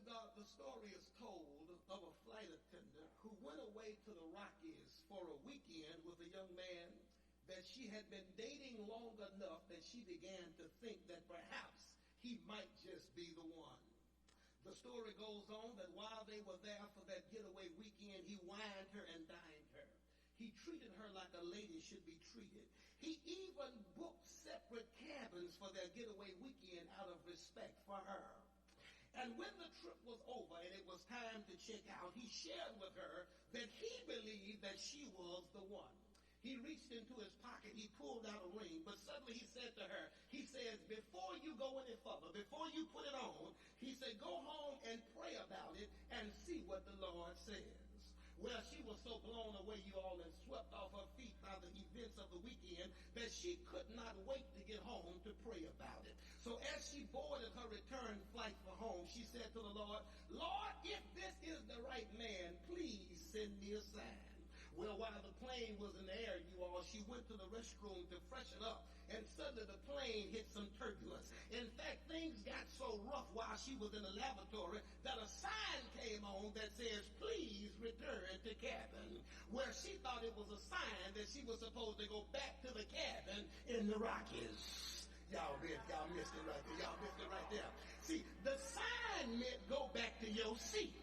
God, the story is told of a flight attendant who went away to the Rockies for a weekend with a young man that she had been dating long enough that she began to think that perhaps he might just be the one. The story goes on that while they were there for that getaway weekend, he wined her and dined her. He treated her like a lady should be treated. He even booked separate cabins for their getaway weekend out of respect for her. And when the trip was over and it was time to check out, he shared with her that he believed that she was the one. He reached into his pocket, he pulled out a ring, but suddenly he said to her, he says, before you go any further, before you put it on, he said, go home and pray about it and see what the Lord says. Well, she was so blown away, you all, and swept off her feet by the events of the weekend that she could not wait to get home to pray about it. So as she boarded her return flight for home, she said to the Lord, Lord, if this is the right man, please send me a sign. Well, while the plane was in the air, you all, she went to the restroom to freshen up, and suddenly the plane hit some turbulence. In fact, things got so rough while she was in the lavatory that a sign came on that says, please return to cabin, where she thought it was a sign that she was supposed to go back to the cabin in the Rockies. Y'all missed it right there. Y'all missed it right there. See, the sign meant go back to your seat.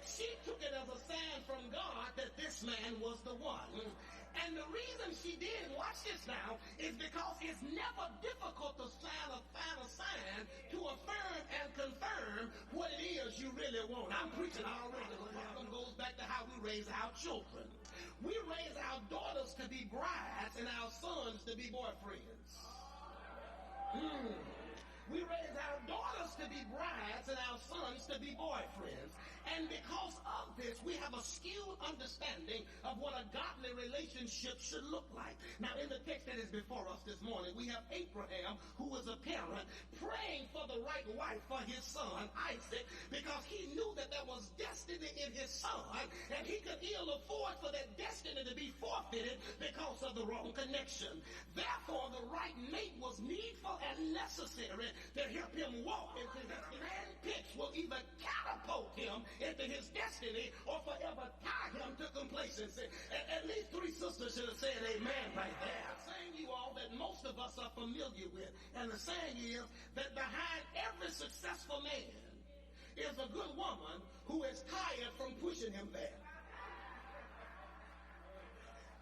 She took it as a sign from God that this man was the one. And the reason she did, watch this now, is because it's never difficult to find a sign to affirm and confirm what it is you really want. I'm preaching already. The problem goes back to how we raise our children. We raise our daughters to be brides and our sons to be boyfriends. We raise our daughters to be brides and our sons to be boyfriends. And because of this, we have a skewed understanding of what a godly relationship should look like. Now, in the text that is before us this morning, we have Abraham, who was a parent, praying for the right wife for his son, Isaac, because he knew that there was destiny in his son, and he could ill afford for that destiny to be forfeited because of the wrong connection. Therefore, the right mate was needful and necessary to help him walk into his handpicks will either catapult him into his destiny or forever tie him to complacency. At least three sisters should have said amen right there. I'm saying you all that most of us are familiar with. And the saying is that behind every successful man is a good woman who is tired from pushing him there.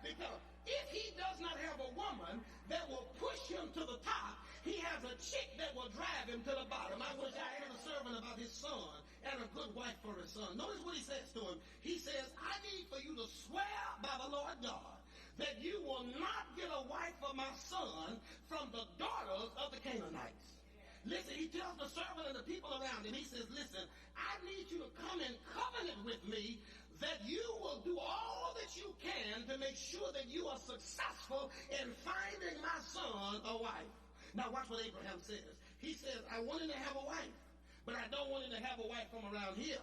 Because if he does not have a woman that will push him to the top, he has a chick that will drive him to the bottom. I wish I had a servant about his son and a good wife for his son. Notice what he says to him. He says, I need for you to swear by the Lord God that you will not get a wife for my son from the daughters of the Canaanites. Listen, he tells the servant and the people around him, he says, listen, I need you to come in covenant with me that you will do all that you can to make sure that you are successful in finding my son a wife. Now watch what Abraham says. He says, I want him to have a wife, but I don't want him to have a wife from around here.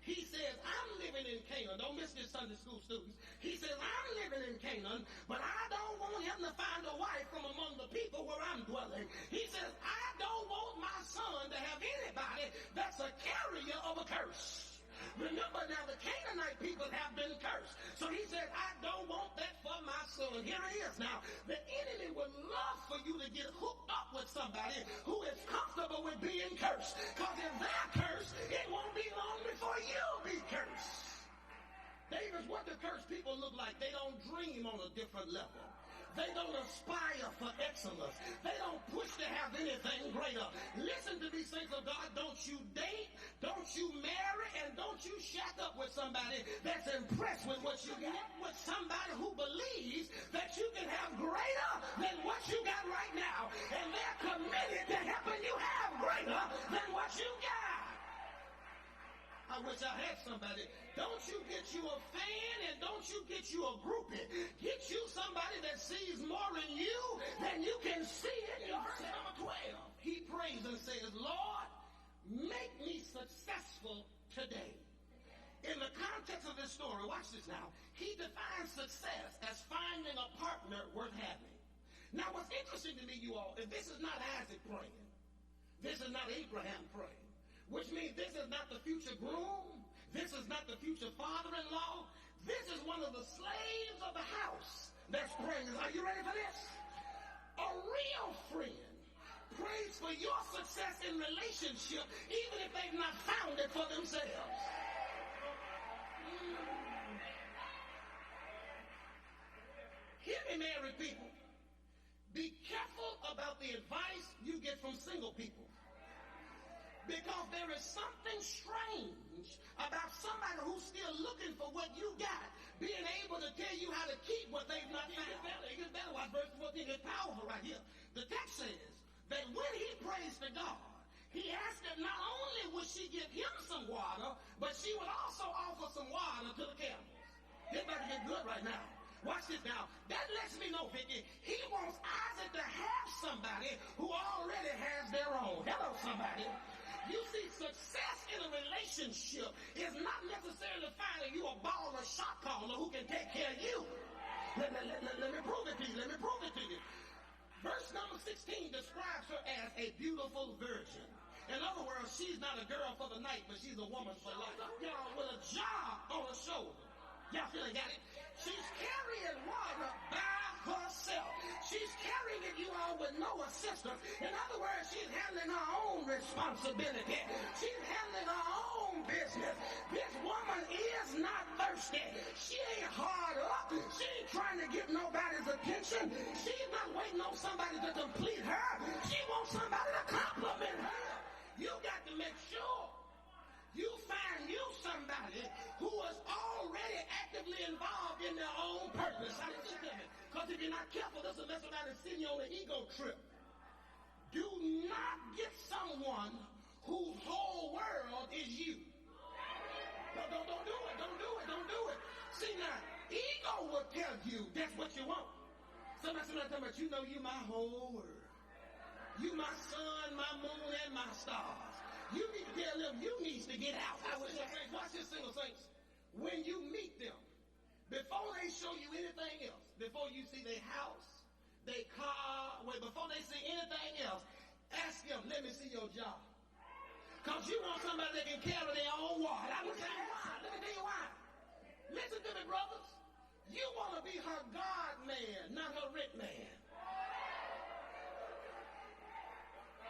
He says, I'm living in Canaan. Don't miss this, Sunday school students. He says, I'm living in Canaan, but I don't want him to find a wife from among the people where I'm dwelling. He says, I don't want my son to have anybody that's a carrier of a curse. Remember now, the Canaanite people have been cursed. So he said, I don't want that for my son. Here it is. Now, the enemy would love for you to get hooked up with somebody who is comfortable with being cursed. Because if they're cursed, it won't be long before you'll be cursed. Davis, what do cursed people look like? They don't dream on a different level. They don't aspire for excellence. They don't push to have anything greater. Listen to these things of God. Don't you date, don't you marry, and don't you shack up with somebody that's impressed with what you got. With somebody who believes that you can have greater than what you got right now. And they're committed to helping you have greater than what you got. I wish I had somebody. Don't you get you a fan and don't you get you a groupie. Get you somebody that sees more in you than you can see in your verse number 12. He prays and says, Lord, make me successful today. In the context of this story, watch this now. He defines success as finding a partner worth having. Now, what's interesting to me, you all, is this is not Isaac praying. This is not Abraham praying. which means this is not the future groom. This is not the future father-in-law. This is one of the slaves of the house that's praying. Are you ready for this? A real friend prays for your success in relationship even if they've not found it for themselves. Hear me, married people. Be careful about the advice you get from single people. Because there is something strange about somebody who's still looking for what you got, being able to tell you how to keep what they've not found. It gets better. Watch verse 14. It's powerful right here. The text says that when he prays to God, he asked that not only would she give him some water, but she would also offer some water to the camels. It's about to get good right now. Watch this now. That lets me know, Vicky, he wants Isaac to have somebody who already has their own. Hello, somebody. You see, success in a relationship is not necessarily finding you a baller shot caller who can take care of you. Let me prove it to you. Let me prove it to you. Verse number 16 describes her as a beautiful virgin. In other words, she's not a girl for the night, but she's a woman for life. Y'all, with a job on her shoulder. Y'all feel got it? She's carrying water by herself. She's carrying it, you all, with no assistance. In other words, she's handling her own responsibility. She's handling her own business. This woman is not thirsty. She ain't hard up. She ain't trying to get nobody's attention. She's not waiting on somebody to complete her. She wants somebody to compliment her. You got to make sure you find you somebody who is already actively involved in their own purpose. Because if you're not careful, this will mess around and send you on an ego trip. Do not get someone whose whole world is you. Don't do it. Don't do it. Don't do it. See now, ego will tell you that's what you want. Somebody talking about, you know, you my whole world. You my sun, my moon, and my stars. You need to tell them you need to get out. Watch this, single saints. When you meet them, before they show you anything else, before you see their house, their car, before they see anything else, ask them, let me see your job. Because you want somebody that can carry their own water. I will tell you why. Let me tell you why. Listen to me, brothers. You want to be her God man, not her rent man.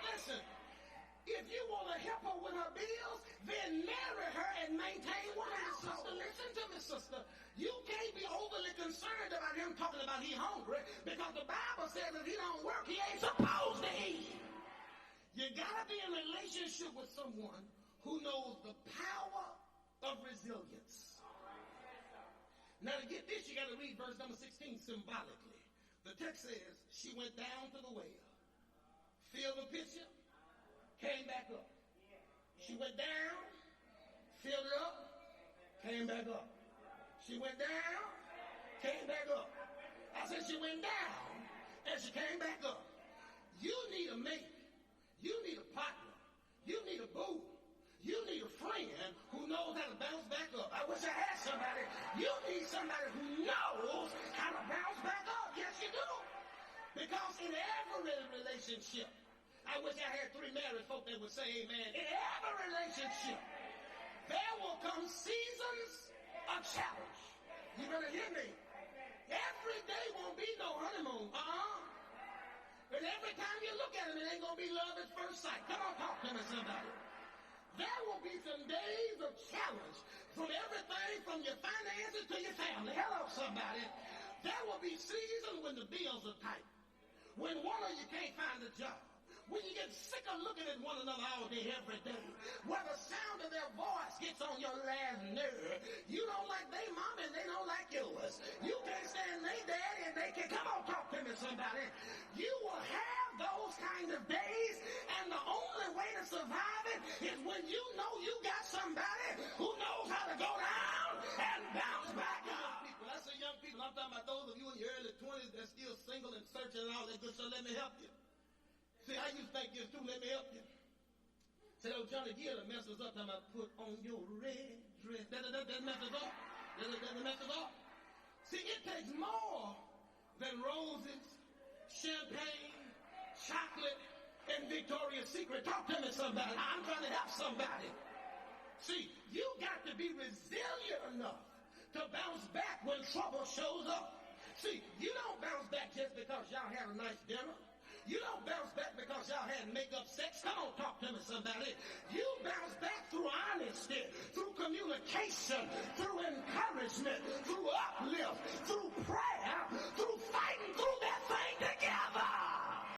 Listen. If you want to help her with her bills, then marry her and maintain one house. Sister, listen to me, sister. You can't be overly concerned about him talking about he's hungry, because the Bible says if he don't work, he ain't supposed to eat. You got to be in a relationship with someone who knows the power of resilience. Now, to get this, you got to read verse number 16 symbolically. The text says, she went down to the well, filled the pitcher, came back up. She went down, filled it up, came back up. She went down, came back up. I said she went down, and she came back up. You need a mate. You need a partner. You need a boo. You need a friend who knows how to bounce back up. I wish I had somebody. You need somebody who knows how to bounce back up. Yes, you do. Because in every relationship, I wish I had 3 married folk that would say amen. In every relationship, there will come seasons of challenge. You better hear me. Every day won't be no honeymoon. And every time you look at him, it ain't going to be love at first sight. Come on, talk to me, somebody. There will be some days of challenge from everything from your finances to your family. Hello, somebody. There will be seasons when the bills are tight. When one of you can't find a job. When you get sick of looking at one another all day, every day. Where the sound of their voice gets on your last nerve. You don't like their mom and they don't like yours. You can't stand their daddy and they can't. Come on, talk to me, somebody. You will have those kind of days, and the only way to survive it is when you know you got somebody who knows how to go down and bounce back up. People, I say young people, I'm talking about those of you in your early 20s that's still single and searching and all that good stuff. Let me help you. See, I used to think this too. Let me help you. Say, oh, Johnny Gill that messes up. Time I put on your red dress. That messes up. That messes up. See, it takes more than roses, champagne, chocolate, and Victoria's Secret. Talk to me, somebody. I'm trying to help somebody. See, you got to be resilient enough to bounce back when trouble shows up. See, you don't bounce back just because y'all had a nice dinner. You don't bounce back because y'all had make-up sex. Come on, talk to me, somebody. You bounce back through honesty, through communication, through encouragement, through